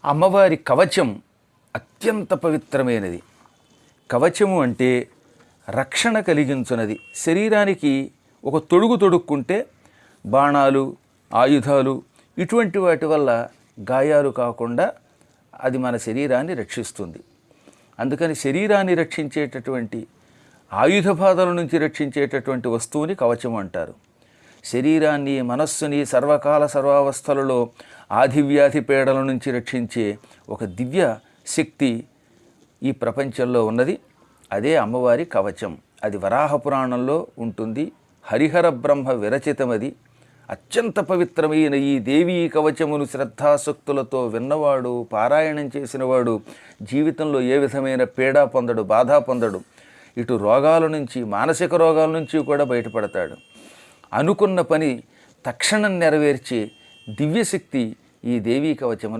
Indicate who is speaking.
Speaker 1: అమ్మవారి కవచం అత్యంత పవిత్రమైనది. కవచము అంటే రక్షణ కలిగించున్నది. శరీరానికి ఒక తొడుగు తొడుక్కుంటే బాణాలు, ఆయుధాలు ఇటువంటి వాటి వల్ల గాయాలు కాకుండా అది మన శరీరాన్ని రక్షిస్తుంది. అందుకని శరీరాన్ని రక్షించేటటువంటి ఆయుధ బాధల నుంచి రక్షించేటటువంటి వస్తువుని కవచం అంటారు. శరీరాన్ని, మనస్సుని సర్వకాల సర్వావస్థలలో ఆధివ్యాధి పీడల నుంచి రక్షించే ఒక దివ్య శక్తి ఈ ప్రపంచంలో ఉన్నది. అదే అమ్మవారి కవచం. అది వరాహ పురాణంలో ఉంటుంది. హరిహర బ్రహ్మ విరచితమది. అత్యంత పవిత్రమైన ఈ దేవీ కవచమును శ్రద్ధాశక్తులతో విన్నవాడు, పారాయణం చేసినవాడు జీవితంలో ఏ విధమైన పీడా పొందడు, బాధ పొందడు. ఇటు రోగాల నుంచి, మానసిక రోగాల నుంచి కూడా బయటపడతాడు. అనుకున్న పని తక్షణం నెరవేర్చే దివ్యశక్తి ఈ దేవీ కవచమునకు